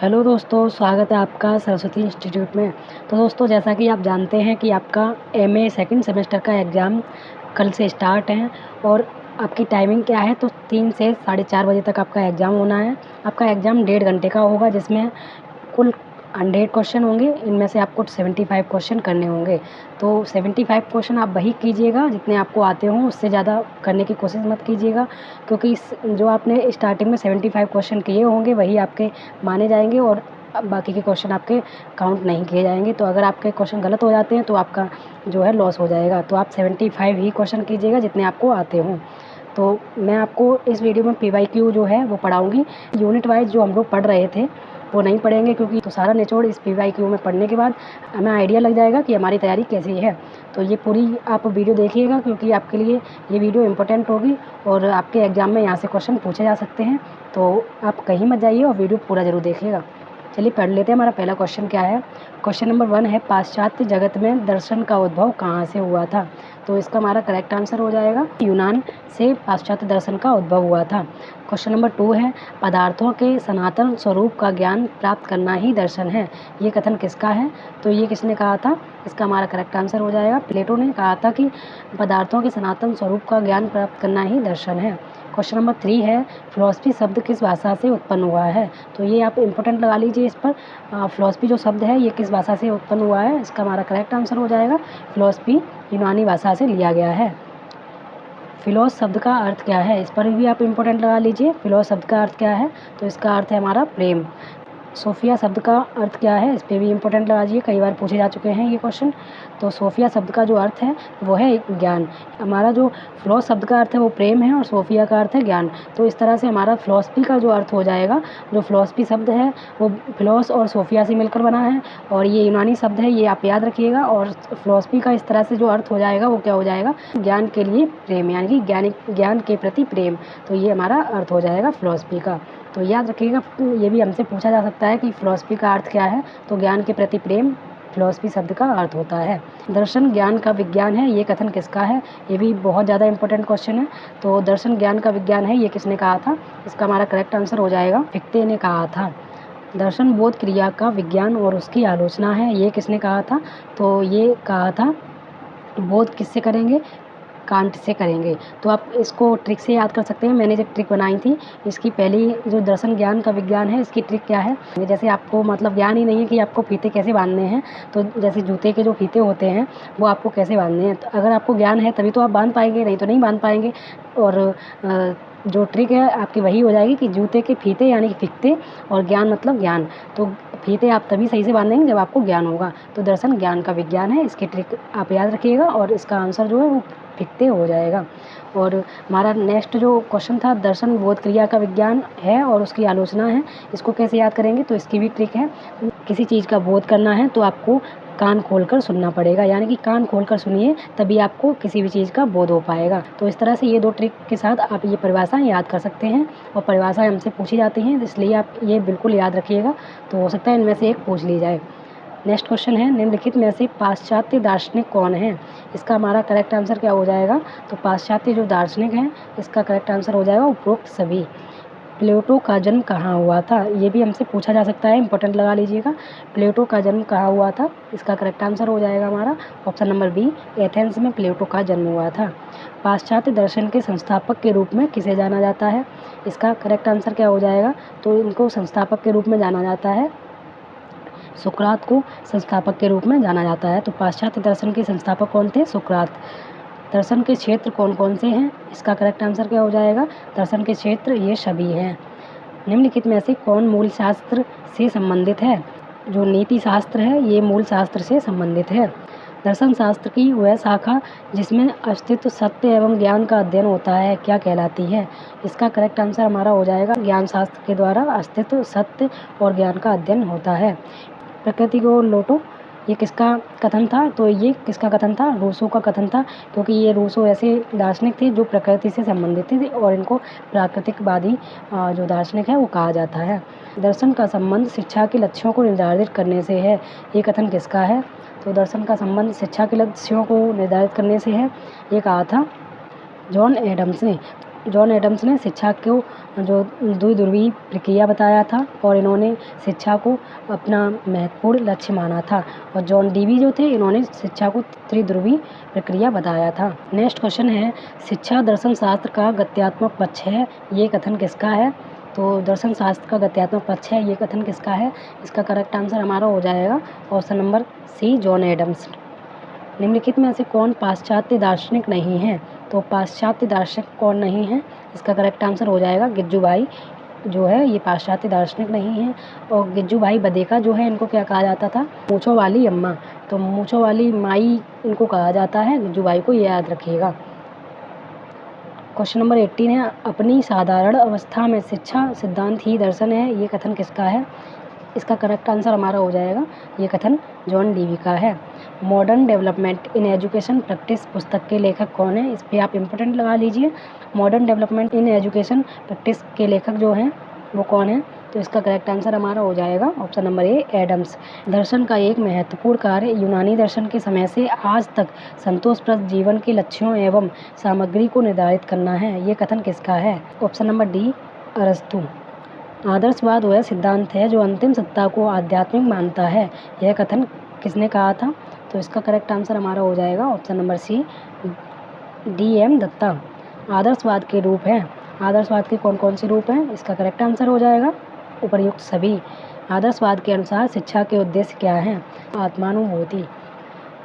Hello दोस्तों, स्वागत है आपका सरस्वती इंस्टीट्यूट में। तो दोस्तों, जैसा कि आप जानते हैं कि आपका एमए सेकंड सेमेस्टर का एग्ज़ाम कल से स्टार्ट है और आपकी टाइमिंग क्या है, तो 3 से साढ़े 4 बजे तक आपका एग्ज़ाम होना है। आपका एग्ज़ाम 1.5 घंटे का होगा, जिसमें कुल 100 क्वेश्चन होंगे। इनमें से आपको 75 क्वेश्चन करने होंगे। तो 75 क्वेश्चन आप वही कीजिएगा जितने आपको आते हों, उससे ज़्यादा करने की कोशिश मत कीजिएगा, क्योंकि जो आपने स्टार्टिंग में 75 क्वेश्चन किए होंगे वही आपके माने जाएंगे और बाकी के क्वेश्चन आपके काउंट नहीं किए जाएंगे। तो अगर आपके क्वेश्चन गलत हो जाते हैं तो आपका जो है लॉस हो जाएगा। तो आप 75 ही क्वेश्चन कीजिएगा जितने आपको आते हों। तो मैं आपको इस वीडियो में PYQ जो है वो पढ़ाऊँगी। यूनिट वाइज जो हम लोग पढ़ रहे थे वो नहीं पढ़ेंगे, क्योंकि तो सारा निचोड़ इस PYQ में पढ़ने के बाद हमें आइडिया लग जाएगा कि हमारी तैयारी कैसी है। तो ये पूरी आप वीडियो देखिएगा, क्योंकि आपके लिए ये वीडियो इम्पोर्टेंट होगी और आपके एग्ज़ाम में यहाँ से क्वेश्चन पूछे जा सकते हैं। तो आप कहीं मत जाइए और वीडियो पूरा ज़रूर देखिएगा। चलिए पढ़ लेते हैं। हमारा पहला क्वेश्चन क्या है। क्वेश्चन नंबर 1 है, पाश्चात्य जगत में दर्शन का उद्भव कहाँ से हुआ था। तो इसका हमारा करेक्ट आंसर हो जाएगा यूनान से पाश्चात्य दर्शन का उद्भव हुआ था। क्वेश्चन नंबर 2 है, पदार्थों के सनातन स्वरूप का ज्ञान प्राप्त करना ही दर्शन है। ये कथन किसका है, तो ये किसने कहा था। इसका हमारा करेक्ट आंसर हो जाएगा प्लेटो ने कहा था कि पदार्थों के सनातन स्वरूप का ज्ञान प्राप्त करना ही दर्शन है। क्वेश्चन नंबर 3 है, फिलॉसफी शब्द किस भाषा से उत्पन्न हुआ है। तो ये आप इम्पोर्टेंट लगा लीजिए इस पर। फिलॉसफी जो शब्द है ये किस भाषा से उत्पन्न हुआ है। इसका हमारा करेक्ट आंसर हो जाएगा फिलॉसफी यूनानी भाषा से लिया गया है। फिलॉस शब्द का अर्थ क्या है, इस पर भी आप इम्पोर्टेंट लगा लीजिए। फिलॉस शब्द का अर्थ क्या है, तो इसका अर्थ है हमारा प्रेम। सोफिया शब्द का अर्थ क्या है, इस पर भी इम्पोर्टेंट लगा दीजिए, कई बार पूछे जा चुके हैं ये क्वेश्चन। तो सोफिया शब्द का जो अर्थ है वो है ज्ञान। हमारा जो फिलॉस शब्द का अर्थ है वो प्रेम है और सोफिया का अर्थ है ज्ञान। तो इस तरह से हमारा फिलॉसफी का जो अर्थ हो जाएगा, जो फिलॉसफी शब्द है वो फिलॉस और सोफिया से मिलकर बना है और ये यूनानी शब्द है, ये आप याद रखिएगा। और फिलॉसफी का इस तरह से जो अर्थ हो जाएगा वो क्या हो जाएगा, ज्ञान के लिए प्रेम, यानी कि ज्ञान के प्रति प्रेम। तो ये हमारा अर्थ हो जाएगा फिलॉसफी का। तो याद रखिएगा, ये भी हमसे पूछा जा सकता है कि फिलॉसफी का अर्थ क्या है, तो ज्ञान के प्रति प्रेम फिलॉसफी शब्द का अर्थ होता है। दर्शन ज्ञान का विज्ञान है, ये कथन किसका है, ये भी बहुत ज़्यादा इंपॉर्टेंट क्वेश्चन है। तो दर्शन ज्ञान का विज्ञान है, ये किसने कहा था। इसका हमारा करेक्ट आंसर हो जाएगा फिक्ते ने कहा था। दर्शन बोध क्रिया का विज्ञान और उसकी आलोचना है, ये किसने कहा था, तो ये कहा था बोध किससे करेंगे, कांट से करेंगे। तो आप इसको ट्रिक से याद कर सकते हैं। मैंने जो ट्रिक बनाई थी, इसकी पहली जो दर्शन ज्ञान का विज्ञान है, इसकी ट्रिक क्या है, जैसे आपको मतलब ज्ञान ही नहीं है कि आपको फीते कैसे बांधने हैं, तो जैसे जूते के जो फीते होते हैं वो आपको कैसे बांधने हैं, तो अगर आपको ज्ञान है तभी तो आप बांध पाएंगे, नहीं तो नहीं बांध पाएंगे। और जो ट्रिक है आपकी वही हो जाएगी कि जूते के फीते यानी कि फिकते और ज्ञान मतलब ज्ञान। तो फीते आप तभी सही से बांधेंगे जब आपको ज्ञान होगा। तो दर्शन ज्ञान का विज्ञान है, इसकी ट्रिक आप याद रखिएगा और इसका आंसर जो है वो फिकते हो जाएगा। और हमारा नेक्स्ट जो क्वेश्चन था, दर्शन बोध क्रिया का विज्ञान है और उसकी आलोचना है, इसको कैसे याद करेंगे, तो इसकी भी ट्रिक है। किसी चीज़ का बोध करना है तो आपको कान खोलकर सुनना पड़ेगा, यानी कि कान खोलकर सुनिए तभी आपको किसी भी चीज़ का बोध हो पाएगा। तो इस तरह से ये 2 ट्रिक के साथ आप ये परिभाषाएं याद कर सकते हैं और परिभाषाएं हमसे पूछी जाती हैं, इसलिए आप ये बिल्कुल याद रखिएगा। तो हो सकता है इनमें से एक पूछ ली जाए। नेक्स्ट क्वेश्चन है, निम्नलिखित में से पाश्चात्य दार्शनिक कौन है। इसका हमारा करेक्ट आंसर क्या हो जाएगा, तो पाश्चात्य जो दार्शनिक हैं इसका करेक्ट आंसर हो जाएगा उपरोक्त सभी। प्लेटो का जन्म कहाँ हुआ था, ये भी हमसे पूछा जा सकता है, इंपॉर्टेंट लगा लीजिएगा। प्लेटो का जन्म कहाँ हुआ था, इसका करेक्ट आंसर हो जाएगा हमारा ऑप्शन नंबर बी, एथेंस में प्लेटो का जन्म हुआ था। पाश्चात्य दर्शन के संस्थापक के रूप में किसे जाना जाता है, इसका करेक्ट आंसर क्या हो जाएगा, तो इनको संस्थापक के रूप में जाना जाता है, सुकरात को संस्थापक के रूप में जाना जाता है। तो पाश्चात्य दर्शन के संस्थापक कौन थे, सुकरात। दर्शन के क्षेत्र कौन कौन से हैं, इसका करेक्ट आंसर क्या हो जाएगा, दर्शन के क्षेत्र ये सभी हैं। निम्नलिखित में से कौन मूल शास्त्र से संबंधित है, जो नीति शास्त्र है ये मूल शास्त्र से संबंधित है। दर्शन शास्त्र की वह शाखा जिसमें अस्तित्व, सत्य एवं ज्ञान का अध्ययन होता है क्या कहलाती है। इसका करेक्ट आंसर हमारा हो जाएगा ज्ञान शास्त्र के द्वारा अस्तित्व, सत्य और ज्ञान का अध्ययन होता है। प्रकृति को लौटो, ये किसका कथन था, तो ये किसका कथन था, रूसो का कथन था, क्योंकि ये रूसो ऐसे दार्शनिक थे जो प्रकृति से संबंधित थे और इनको प्राकृतिकवादी जो दार्शनिक है वो कहा जाता है। दर्शन का संबंध शिक्षा के लक्ष्यों को निर्धारित करने से है, ये कथन किसका है, तो दर्शन का संबंध शिक्षा के लक्ष्यों को निर्धारित करने से है, ये कहा था जॉन एडम्स ने। जॉन एडम्स ने शिक्षा को जो द्विध्रुवीय प्रक्रिया बताया था और इन्होंने शिक्षा को अपना महत्वपूर्ण लक्ष्य माना था। और जॉन डीवी जो थे, इन्होंने शिक्षा को त्रिध्रुवीय प्रक्रिया बताया था। नेक्स्ट क्वेश्चन है, शिक्षा दर्शन शास्त्र का गत्यात्मक पक्ष है, ये कथन किसका है? तो दर्शन शास्त्र का गत्यात्मक पक्ष है, ये कथन किसका है? इसका करेक्ट आंसर हमारा हो जाएगा option number C, John Adams. निम्नलिखित में से कौन पाश्चात्य दार्शनिक नहीं है? तो पाश्चात्य दार्शनिक कौन नहीं है? इसका करेक्ट आंसर हो जाएगा गिज्जूभाई जो है, ये पाश्चात्य दार्शनिक नहीं है। और गिज्जूभाई बधेका जो है, इनको क्या कहा जाता था? मूंछों वाली अम्मा। तो मूंछों वाली माई इनको कहा जाता है, गिज्जूभाई को, ये याद रखिएगा। क्वेश्चन नंबर 18 है, अपनी साधारण अवस्था में शिक्षा सिद्धांत ही दर्शन है, ये कथन किसका है? इसका करेक्ट आंसर हमारा हो जाएगा, ये कथन जॉन डीवी का है। Modern development in education practice पुस्तक के लेखक कौन है? इस पर आप इम्पोर्टेंट लगा लीजिए। Modern development in education practice के लेखक जो हैं वो कौन है? तो इसका करेक्ट आंसर हमारा हो जाएगा ऑप्शन नंबर ए, एडम्स। दर्शन का एक महत्वपूर्ण कार्य यूनानी दर्शन के समय से आज तक संतोषप्रद जीवन के लक्ष्यों एवं सामग्री को निर्धारित करना है, ये कथन किसका है? ऑप्शन नंबर डी, अरस्तु। आदर्शवाद वह सिद्धांत है जो अंतिम सत्ता को आध्यात्मिक मानता है, यह कथन किसने कहा था? तो इसका करेक्ट आंसर हमारा हो जाएगा option number C, D M. Datta. आदर्शवाद के रूप हैं, आदर्शवाद के कौन कौन से रूप हैं? इसका करेक्ट आंसर हो जाएगा उपर्युक्त सभी। आदर्शवाद के अनुसार शिक्षा के उद्देश्य क्या हैं? आत्मानुभूति।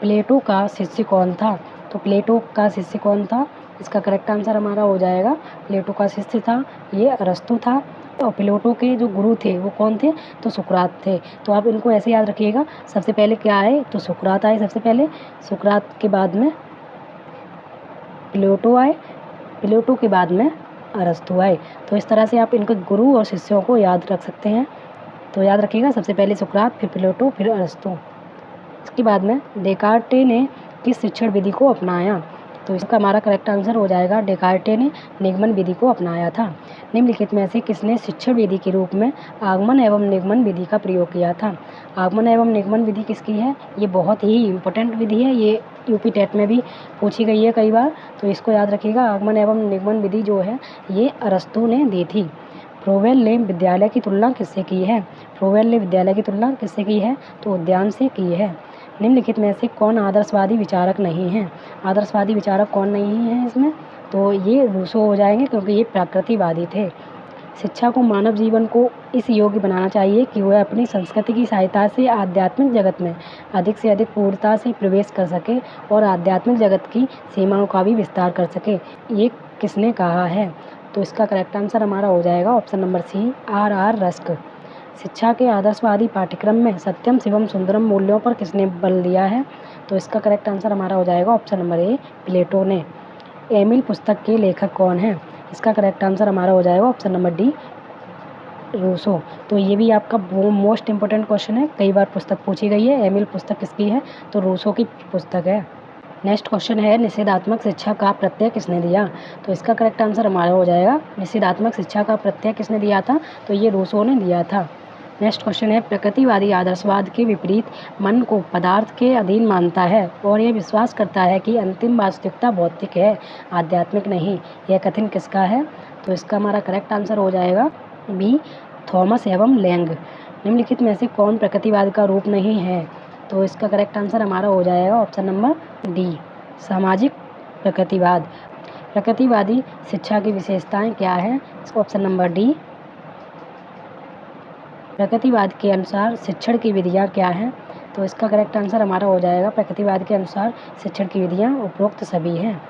प्लेटो का शिष्य कौन था? तो प्लेटो का शिष्य कौन था? इसका करेक्ट आंसर हमारा हो जाएगा, प्लेटो का शिष्य था ये अरस्तु था। और प्लेटो के जो गुरु थे वो कौन थे? तो सुकरात थे। तो आप इनको ऐसे याद रखिएगा, सबसे पहले क्या आए? तो सुकरात आए सबसे पहले, सुकरात के बाद में प्लेटो आए, प्लेटो के बाद में अरस्तु आए। तो इस तरह से आप इनके गुरु और शिष्यों को याद रख सकते हैं। तो याद रखिएगा, सबसे पहले सुकरात, फिर प्लेटो, फिर अरस्तु। इसके बाद में डेकार्टे ने किस शिक्षण विधि को अपनाया? तो इसका हमारा करेक्ट आंसर हो जाएगा, डेकार्टे ने निगमन विधि को अपनाया था। निम्नलिखित में से किसने शिक्षण विधि के रूप में आगमन एवं निगमन विधि का प्रयोग किया था? आगमन एवं निगमन विधि किसकी है? ये बहुत ही इम्पोर्टेंट विधि है, ये यूपी टेट में भी पूछी गई है कई बार, तो इसको याद रखिएगा। आगमन एवं निगमन विधि जो है ये अरस्तु ने दी थी। फ्रोवेल ने विद्यालय की तुलना किससे की है? फ्रोवेल ने विद्यालय की तुलना किससे की है? तो उद्यान से की है। निम्नलिखित में से कौन आदर्शवादी विचारक नहीं है? आदर्शवादी विचारक कौन नहीं है इसमें? तो ये रूसो हो जाएंगे, क्योंकि ये प्रकृतिवादी थे। शिक्षा को मानव जीवन को इस योग्य बनाना चाहिए कि वह अपनी संस्कृति की सहायता से आध्यात्मिक जगत में अधिक से अधिक पूर्णता से प्रवेश कर सके और आध्यात्मिक जगत की सीमाओं का भी विस्तार कर सके, ये किसने कहा है? तो इसका करेक्ट आंसर हमारा हो जाएगा option number C, R Rusk. शिक्षा के आदर्शवादी पाठ्यक्रम में सत्यम शिवम सुंदरम मूल्यों पर किसने बल दिया है? तो इसका करेक्ट आंसर हमारा हो जाएगा ऑप्शन नंबर ए, प्लेटो ने। एमिल पुस्तक के लेखक कौन है? इसका करेक्ट आंसर हमारा हो जाएगा ऑप्शन नंबर डी, रूसो। तो ये भी आपका मोस्ट इंपॉर्टेंट क्वेश्चन है, कई बार पुस्तक पूछी गई है। एमिल पुस्तक किसकी है? तो रूसो की पुस्तक है। नेक्स्ट क्वेश्चन है, निषेधात्मक शिक्षा का प्रत्यय किसने दिया? तो इसका करेक्ट आंसर हमारा हो जाएगा, निषेधात्मक शिक्षा का प्रत्यय किसने दिया था? तो ये रूसो ने दिया था। नेक्स्ट क्वेश्चन है, प्रकृतिवादी आदर्शवाद के विपरीत मन को पदार्थ के अधीन मानता है और यह विश्वास करता है कि अंतिम वास्तविकता भौतिक है, आध्यात्मिक नहीं, यह कथन किसका है? तो इसका हमारा करेक्ट आंसर हो जाएगा बी, थॉमस एवं लैंग। निम्नलिखित में से कौन प्रकृतिवाद का रूप नहीं है? तो इसका करेक्ट आंसर हमारा हो जाएगा ऑप्शन नंबर डी, सामाजिक प्रकृतिवाद। प्रकृतिवादी शिक्षा की विशेषताएं क्या हैं? ऑप्शन नंबर डी, प्रकृतिवाद के अनुसार शिक्षण की विधियाँ क्या हैं? तो इसका करेक्ट आंसर हमारा हो जाएगा, प्रकृतिवाद के अनुसार शिक्षण की विधियाँ उपरोक्त सभी हैं।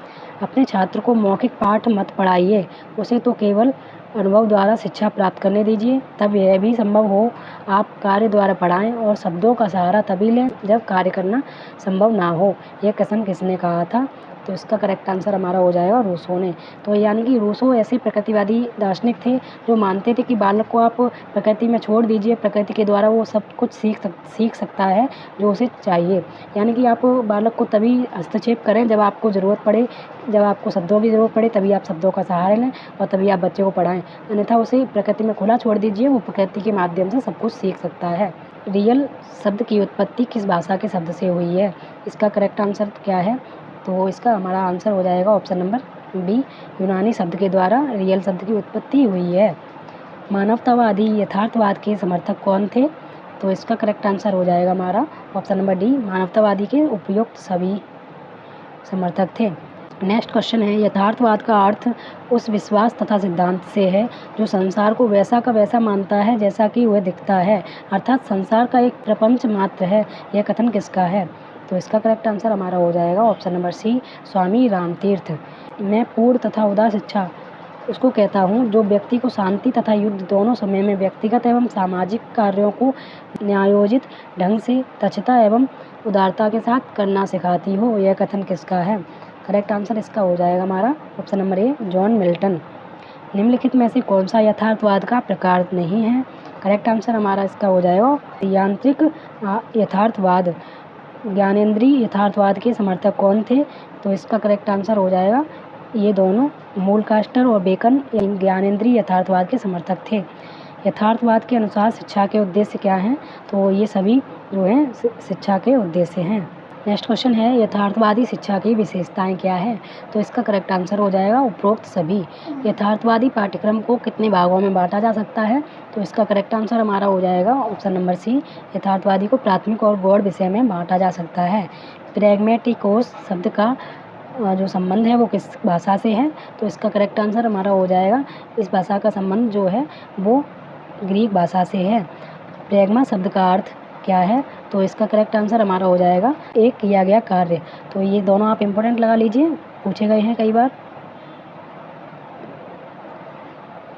अपने छात्र को मौखिक पाठ मत पढ़ाइए, उसे तो केवल अनुभव द्वारा शिक्षा प्राप्त करने दीजिए, तब यह भी संभव हो आप कार्य द्वारा पढ़ाएं और शब्दों का सहारा तभी लें जब कार्य करना संभव ना हो, यह कथन किसने कहा था? तो इसका करेक्ट आंसर हमारा हो जाएगा रूसो ने। तो यानी कि रूसो ऐसे प्रकृतिवादी दार्शनिक थे जो मानते थे कि बालक को आप प्रकृति में छोड़ दीजिए, प्रकृति के द्वारा वो सब कुछ सीख सकता है जो उसे चाहिए। यानी कि आप बालक को तभी हस्तक्षेप करें जब आपको ज़रूरत पड़े, जब आपको शब्दों की ज़रूरत पड़े तभी आप शब्दों का सहारा लें और तभी आप बच्चे को पढ़ाएं, अन्यथा उसे प्रकृति में खुला छोड़ दीजिए, वो प्रकृति के माध्यम से सब कुछ सीख सकता है। रियल शब्द की उत्पत्ति किस भाषा के शब्द से हुई है? इसका करेक्ट आंसर क्या है? तो इसका हमारा आंसर हो जाएगा ऑप्शन नंबर बी यूनानी शब्द के द्वारा रियल शब्द की उत्पत्ति हुई है। मानवतावादी यथार्थवाद के समर्थक कौन थे? तो इसका करेक्ट आंसर हो जाएगा हमारा ऑप्शन नंबर डी, मानवतावादी के उपयुक्त सभी समर्थक थे। नेक्स्ट क्वेश्चन है, यथार्थवाद का अर्थ उस विश्वास तथा सिद्धांत से है जो संसार को वैसा का वैसा मानता है जैसा कि वह दिखता है, अर्थात संसार का एक प्रपंच मात्र है। यह कथन किसका है? तो इसका करेक्ट आंसर हमारा हो जाएगा ऑप्शन नंबर सी, स्वामी रामतीर्थ। मैं पूर्ण तथा उदार शिक्षा उसको कहता हूँ जो व्यक्ति को शांति तथा युद्ध दोनों समय में व्यक्तिगत एवं सामाजिक कार्यों को न्यायोचित ढंग से दक्षता एवं उदारता के साथ करना सिखाती हो। यह कथन किसका है? करेक्ट आंसर इसका हो जाएगा हमारा ऑप्शन नंबर ए, जॉन मिल्टन। निम्नलिखित में से कौन सा यथार्थवाद का प्रकार नहीं है? करेक्ट आंसर हमारा इसका हो जाएगा यांत्रिक यथार्थवाद। ज्ञानेंद्रीय यथार्थवाद के समर्थक कौन थे? तो इसका करेक्ट आंसर हो जाएगा ये दोनों, मूलकास्टर और बेकन ज्ञानेंद्रीय यथार्थवाद के समर्थक थे। यथार्थवाद के अनुसार शिक्षा के उद्देश्य क्या हैं? तो ये सभी जो हैं शिक्षा के उद्देश्य हैं। नेक्स्ट क्वेश्चन है, यथार्थवादी शिक्षा की विशेषताएं क्या है? तो इसका करेक्ट आंसर हो जाएगा उपरोक्त सभी। यथार्थवादी पाठ्यक्रम को कितने भागों में बांटा जा सकता है? तो इसका करेक्ट आंसर हमारा हो जाएगा ऑप्शन नंबर सी, यथार्थवादी को प्राथमिक और गौड़ विषय में बांटा जा सकता है। प्रैग्मेटिकोस शब्द का जो संबंध है वो किस भाषा से है? तो इसका करेक्ट आंसर हमारा हो जाएगा, इस भाषा का संबंध जो है वो ग्रीक भाषा से है। प्रैग्मा शब्द का अर्थ क्या है? तो इसका करेक्ट आंसर हमारा हो जाएगा एक किया गया कार्य। तो ये दोनों आप इम्पोर्टेंट लगा लीजिए, पूछे गए हैं कई बार।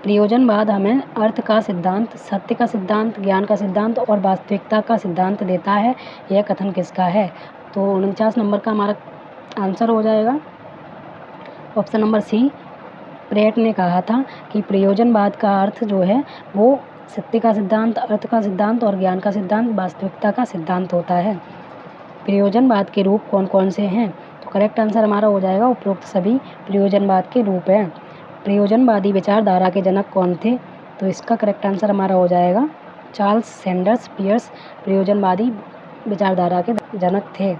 प्रयोजनवाद हमें अर्थ का सिद्धांत, सत्य का सिद्धांत, ज्ञान का सिद्धांत और वास्तविकता का सिद्धांत देता है। यह कथन किसका है? तो 49 नंबर का हमारा आंसर हो जाएगा ऑप्शन नंबर सी। प्रेट ने कहा था कि प्रयोजनवाद का अर्थ जो है वो सत्य का सिद्धांत, अर्थ का सिद्धांत और ज्ञान का सिद्धांत, वास्तविकता का सिद्धांत होता है। प्रयोजनवाद के रूप कौन कौन से हैं? तो करेक्ट आंसर हमारा हो जाएगा उपरोक्त सभी प्रयोजनवाद के रूप हैं। प्रयोजनवादी विचारधारा के जनक कौन थे? तो इसका करेक्ट आंसर हमारा हो जाएगा चार्ल्स सैंडर्स पियर्स प्रयोजनवादी विचारधारा के जनक थे।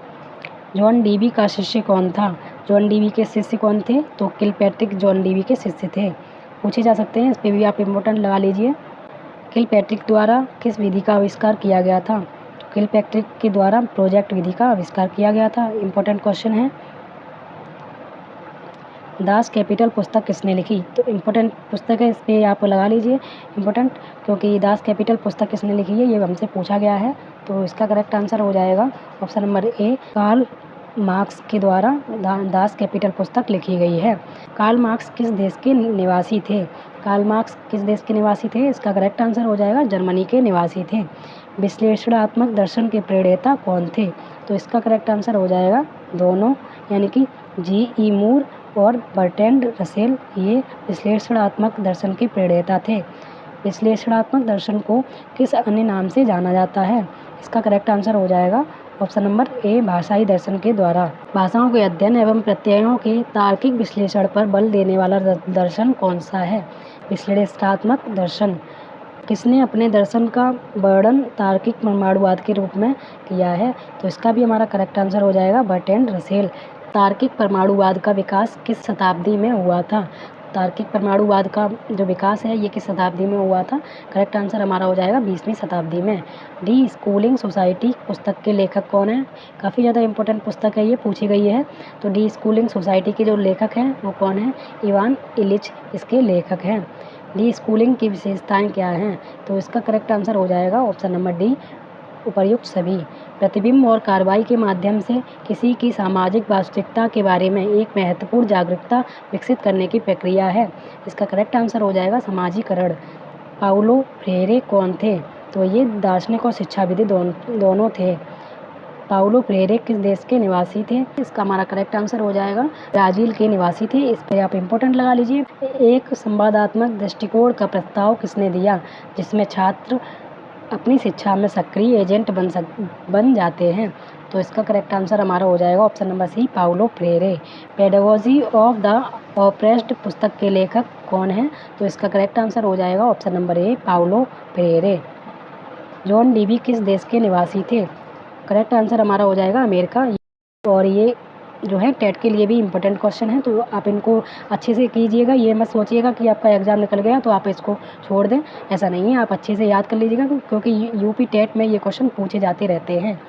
जॉन डीवी का शिष्य कौन था? जॉन डीवी के शिष्य कौन थे? तो किलपैट्रिक जॉन डीवी के शिष्य थे, पूछे जा सकते हैं, इस पर भी आप इम्पोर्टेंट लगा लीजिए। किलपैट्रिक द्वारा किस विधि का आविष्कार किया गया था? तो किलपैट्रिक के द्वारा प्रोजेक्ट विधि का आविष्कार किया गया था। इम्पोर्टेंट क्वेश्चन है। दास कैपिटल पुस्तक किसने लिखी? तो इम्पोर्टेंट पुस्तक है, इस पर आप लगा लीजिए इम्पोर्टेंट, क्योंकि दास कैपिटल पुस्तक किसने लिखी है ये हमसे पूछा गया है। तो इसका करेक्ट आंसर हो जाएगा option number A, Karl Marx के द्वारा दास कैपिटल पुस्तक लिखी गई है। कार्ल मार्क्स किस देश के निवासी थे? कार्ल मार्क्स किस देश के निवासी थे? इसका करेक्ट आंसर हो जाएगा जर्मनी के निवासी थे। विश्लेषणात्मक दर्शन के प्रणेता कौन थे? तो इसका करेक्ट आंसर हो जाएगा दोनों, यानी कि जी.ई. मूर और बर्ट्रैंड रसेल, ये विश्लेषणात्मक दर्शन के प्रणेता थे। विश्लेषणात्मक दर्शन को किस अन्य नाम से जाना जाता है? इसका करेक्ट आंसर हो जाएगा ऑप्शन नंबर ए, भाषाई दर्शन के द्वारा। भाषाओं के अध्ययन एवं प्रत्ययों के तार्किक विश्लेषण पर बल देने वाला दर्शन कौन सा है? विश्लेषणात्मक दर्शन। किसने अपने दर्शन का वर्णन तार्किक परमाणुवाद के रूप में किया है? तो इसका भी हमारा करेक्ट आंसर हो जाएगा बर्ट्रैंड रसेल। तार्किक परमाणुवाद का विकास किस शताब्दी में हुआ था? तार्किक परमाणुवाद का जो विकास है ये किस शताब्दी में हुआ था? करेक्ट आंसर हमारा हो जाएगा 20वीं शताब्दी में। डी स्कूलिंग सोसाइटी पुस्तक के लेखक कौन है? काफ़ी ज़्यादा इंपॉर्टेंट पुस्तक है, ये पूछी गई है। तो डी स्कूलिंग सोसाइटी के जो लेखक हैं वो कौन है? इवान इलिच इसके लेखक हैं। डी स्कूलिंग की विशेषताएं क्या हैं? तो इसका करेक्ट आंसर हो जाएगा ऑप्शन नंबर डी, उपर्युक्त सभी। प्रतिबिंब और कार्रवाई के माध्यम से किसी की सामाजिक वास्तविकता के बारे में एक महत्वपूर्ण जागरूकता विकसित करने की प्रक्रिया है। इसका करेक्ट आंसर हो जाएगा समाजीकरण। पाउलो फ्रेरे कौन थे? तो ये दार्शनिक और शिक्षाविद दोनों थे। पाउलो फ्रेरे किस देश के निवासी थे? इसका हमारा करेक्ट आंसर हो जाएगा ब्राज़ील के निवासी थे, इस पर आप इम्पोर्टेंट लगा लीजिए। एक संवादात्मक दृष्टिकोण का प्रस्ताव किसने दिया जिसमें छात्र अपनी शिक्षा में सक्रिय एजेंट बन जाते हैं? तो इसका करेक्ट आंसर हमारा हो जाएगा option number C, Paulo Freire. Pedagogy of the oppressed पुस्तक के लेखक कौन है? तो इसका करेक्ट आंसर हो जाएगा option number A, Paulo Freire. John Dewey किस देश के निवासी थे? करेक्ट आंसर हमारा हो जाएगा अमेरिका, और ये जो है टेट के लिए भी इम्पोर्टेंट क्वेश्चन है, तो आप इनको अच्छे से कीजिएगा। ये मत सोचिएगा कि आपका एग्ज़ाम निकल गया तो आप इसको छोड़ दें, ऐसा नहीं है, आप अच्छे से याद कर लीजिएगा क्योंकि यूपी टेट में ये क्वेश्चन पूछे जाते रहते हैं।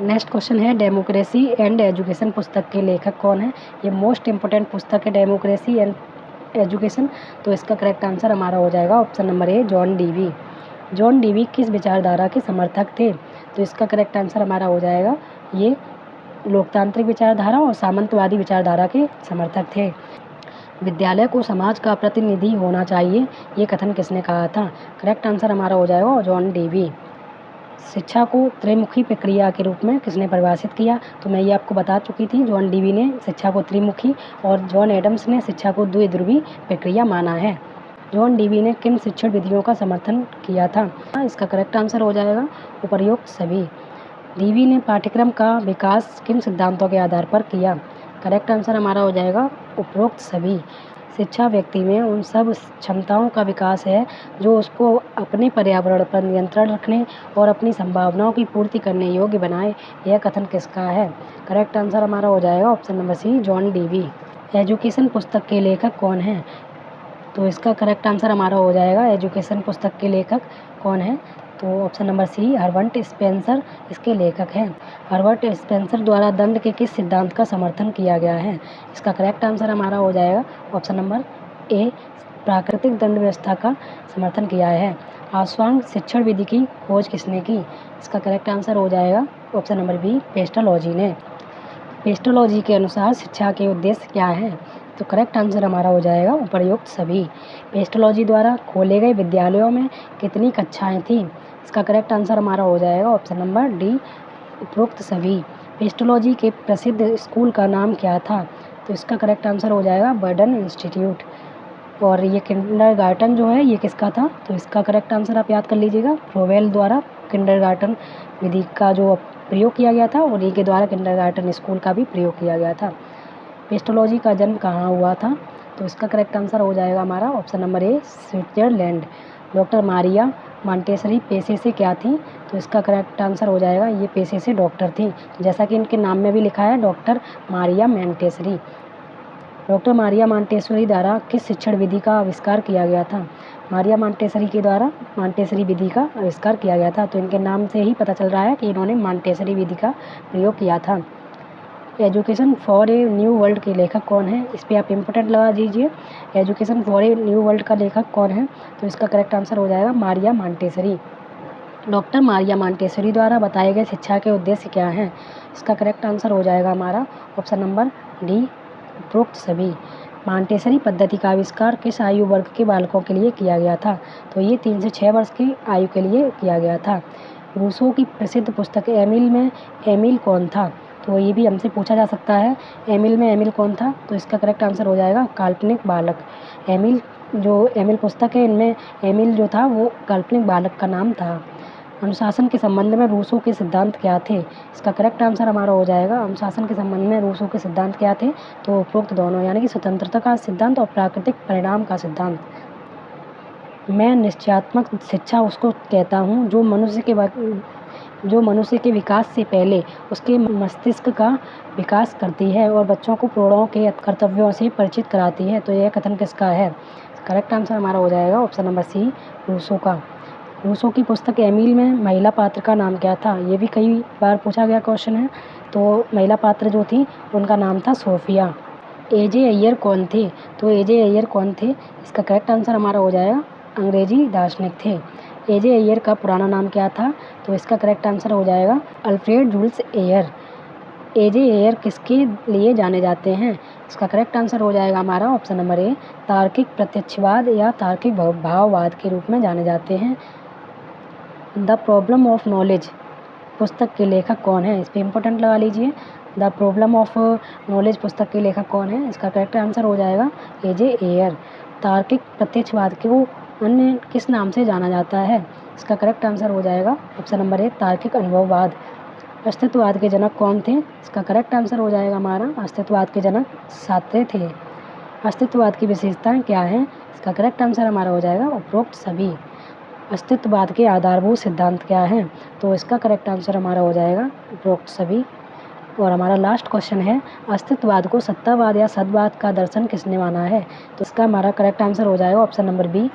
नेक्स्ट क्वेश्चन है डेमोक्रेसी एंड एजुकेशन पुस्तक के लेखक कौन है। ये मोस्ट इम्पोर्टेंट पुस्तक है डेमोक्रेसी एंड एजुकेशन, तो इसका करेक्ट आंसर हमारा हो जाएगा ऑप्शन नंबर ए जॉन डीवी। जॉन डीवी किस विचारधारा के समर्थक थे, तो इसका करेक्ट आंसर हमारा हो जाएगा ये लोकतांत्रिक विचारधारा और सामंतवादी विचारधारा के समर्थक थे। विद्यालय को समाज का प्रतिनिधि होना चाहिए, ये कथन किसने कहा था। करेक्ट आंसर हमारा हो जाएगा जॉन डीवी। शिक्षा को त्रिमुखी प्रक्रिया के रूप में किसने परिभाषित किया, तो मैं ये आपको बता चुकी थी। जॉन डीवी ने शिक्षा को त्रिमुखी और जॉन एडम्स ने शिक्षा को द्विध्रुवी प्रक्रिया माना है। जॉन डीवी ने किन शिक्षण विधियों का समर्थन किया था, इसका करेक्ट आंसर हो जाएगा उपरोक्त सभी। डीवी ने पाठ्यक्रम का विकास किन सिद्धांतों के आधार पर किया, करेक्ट आंसर हमारा हो जाएगा उपरोक्त सभी। शिक्षा व्यक्ति में उन सब क्षमताओं का विकास है जो उसको अपने पर्यावरण पर नियंत्रण रखने और अपनी संभावनाओं की पूर्ति करने योग्य बनाए, यह कथन किसका है। करेक्ट आंसर हमारा हो जाएगा option number C John Dewey. Education पुस्तक के लेखक कौन है, तो इसका करेक्ट आंसर हमारा हो जाएगा एजुकेशन पुस्तक के लेखक कौन है, तो option number C Herbert Spencer इसके लेखक हैं। हर्बर्ट स्पेंसर द्वारा दंड के किस सिद्धांत का समर्थन किया गया है, इसका करेक्ट आंसर हमारा हो जाएगा ऑप्शन नंबर ए प्राकृतिक दंड व्यवस्था का समर्थन किया है। आश्वांग शिक्षण विधि की खोज किसने की, इसका करेक्ट आंसर हो जाएगा ऑप्शन नंबर बी पेस्टोलॉजी ने। पेस्टोलॉजी के अनुसार शिक्षा के उद्देश्य क्या है, तो करेक्ट आंसर हमारा हो जाएगा उपर्युक्त सभी। पेस्टोलॉजी द्वारा खोले गए विद्यालयों में कितनी कक्षाएं थीं, इसका करेक्ट आंसर हमारा हो जाएगा ऑप्शन नंबर डी उपरोक्त सभी। पेस्टोलॉजी के प्रसिद्ध स्कूल का नाम क्या था, तो इसका करेक्ट आंसर हो जाएगा बर्डन इंस्टीट्यूट। और ये किंडरगार्टन जो है ये किसका था, तो इसका करेक्ट आंसर आप याद कर लीजिएगा फ्रोवेल द्वारा किंडरगार्टन विधि का जो प्रयोग किया गया था और इनके द्वारा किंडरगार्टन स्कूल का भी प्रयोग किया गया था। पेस्टोलॉजी का जन्म कहाँ हुआ था, तो इसका करेक्ट आंसर हो जाएगा हमारा ऑप्शन नंबर ए स्विट्जरलैंड। डॉक्टर मारिया मॉन्टेसरी पेशे से क्या थी, तो इसका करेक्ट आंसर हो जाएगा ये पेशे से डॉक्टर थी, जैसा कि इनके नाम में भी लिखा है doctor Maria Montessori. Doctor Maria Montessori द्वारा किस शिक्षण विधि का आविष्कार किया गया था, मारिया मॉन्टेसरी के द्वारा मॉन्टेसरी विधि का आविष्कार किया गया था, तो इनके नाम से ही पता चल रहा है कि इन्होंने मॉन्टेसरी विधि का प्रयोग किया था। Education for a new world के लेखक कौन है, इस पर आप इम्पोर्टेंट लगा दीजिए। Education for a new world का लेखक कौन है, तो इसका करेक्ट आंसर हो जाएगा Maria Montessori. Doctor Maria Montessori द्वारा बताए गए शिक्षा के उद्देश्य क्या हैं, इसका करेक्ट आंसर हो जाएगा हमारा ऑप्शन नंबर डी उपरोक्त सभी। मॉन्टेसरी पद्धति का आविष्कार किस आयु वर्ग के बालकों के लिए किया गया था, तो ये 3 से 6 वर्ष की आयु के लिए किया गया था। रूसो की प्रसिद्ध पुस्तक एमिल में एमिल कौन था, तो ये भी हमसे पूछा जा सकता है एमिल में एमिल कौन था, तो इसका करेक्ट आंसर हो जाएगा काल्पनिक बालक। एमिल जो एमिल पुस्तक है इनमें एमिल जो था वो काल्पनिक बालक का नाम था। अनुशासन के संबंध में रूसो के सिद्धांत क्या थे, इसका करेक्ट आंसर हमारा हो जाएगा अनुशासन के संबंध में रूसो के सिद्धांत क्या थे, तो उपरोक्त दोनों यानी कि स्वतंत्रता का सिद्धांत और प्राकृतिक परिणाम का सिद्धांत। मैं निश्चयात्मक शिक्षा उसको कहता हूँ जो मनुष्य के विकास से पहले उसके मस्तिष्क का विकास करती है और बच्चों को प्रौढ़ों के कर्तव्यों से परिचित कराती है, तो यह कथन किसका है। करेक्ट आंसर हमारा हो जाएगा ऑप्शन नंबर सी रूसो का। रूसो की पुस्तक एमिल में महिला पात्र का नाम क्या था, ये भी कई बार पूछा गया क्वेश्चन है। तो महिला पात्र जो थी उनका नाम था सोफिया। एजे अय्यर कौन थे, तो एजे अय्यर कौन थे, इसका करेक्ट आंसर हमारा हो जाएगा अंग्रेजी दार्शनिक थे। एजे अय्यर का पुराना नाम क्या था, तो इसका करेक्ट आंसर हो जाएगा अल्फ्रेड जूल्स एयर। एजे एयर किसके लिए जाने जाते हैं, इसका करेक्ट आंसर हो जाएगा हमारा ऑप्शन नंबर ए तार्किक प्रत्यक्षवाद या तार्किक भाववाद के रूप में जाने जाते हैं। द प्रॉब्लम ऑफ नॉलेज पुस्तक के लेखक कौन है, इस पर इम्पोर्टेंट लगा लीजिए। द प्रॉब्लम ऑफ नॉलेज पुस्तक के लेखक कौन है, इसका करेक्ट आंसर हो जाएगा एजे एयर। तार्किक प्रत्यक्षवाद को अन्य किस नाम से जाना जाता है, इसका करेक्ट आंसर हो जाएगा ऑप्शन नंबर ए तार्किक अनुभववाद। अस्तित्ववाद के जनक कौन थे, इसका करेक्ट आंसर हो जाएगा हमारा अस्तित्ववाद के जनक सार्त्रे थे। अस्तित्ववाद की विशेषताएं क्या हैं, इसका करेक्ट आंसर हमारा हो जाएगा उपरोक्त सभी। अस्तित्ववाद के आधारभूत सिद्धांत क्या हैं, तो इसका करेक्ट आंसर हमारा हो जाएगा उपरोक्त सभी। और हमारा लास्ट क्वेश्चन है, अस्तित्ववाद को सत्तावाद या सद्वाद का दर्शन किसने माना है? तो इसका हमारा करेक्ट आंसर हो जाएगा ऑप्शन नंबर बी,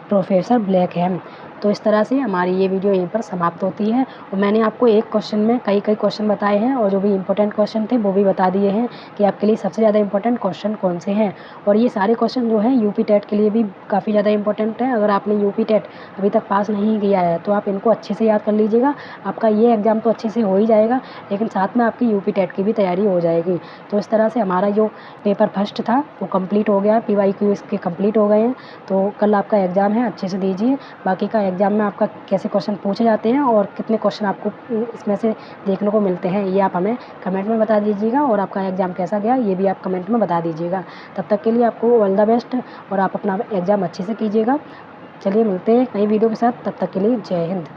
प्रोफेसर ब्लैकहैम। तो इस तरह से हमारी ये वीडियो यहीं पर समाप्त होती है और मैंने आपको एक क्वेश्चन में कई क्वेश्चन बताए हैं और जो भी इंपॉर्टेंट क्वेश्चन थे वो भी बता दिए हैं कि आपके लिए सबसे ज़्यादा इंपॉर्टेंट क्वेश्चन कौन से हैं। और ये सारे क्वेश्चन जो हैं यूपी टेट के लिए भी काफ़ी ज़्यादा इंपॉर्टेंट हैं। अगर आपने यूपी टेट अभी तक पास नहीं किया है तो आप इनको अच्छे से याद कर लीजिएगा। आपका ये एग्ज़ाम तो अच्छे से हो ही जाएगा, लेकिन साथ में आपकी यूपी टेट की भी तैयारी हो जाएगी। तो इस तरह से हमारा जो पेपर फर्स्ट था वो कंप्लीट हो गया, PYQ इसके कंप्लीट हो गए हैं। तो कल आपका एग्ज़ाम है, अच्छे से दीजिए। बाकी का एग्ज़ाम में आपका कैसे क्वेश्चन पूछे जाते हैं और कितने क्वेश्चन आपको इसमें से देखने को मिलते हैं, ये आप हमें कमेंट में बता दीजिएगा। और आपका एग्ज़ाम कैसा गया ये भी आप कमेंट में बता दीजिएगा। तब तक के लिए आपको ऑल द बेस्ट और आप अपना एग्ज़ाम अच्छे से कीजिएगा। चलिए मिलते हैं नई वीडियो के साथ, तब तक के लिए जय हिंद।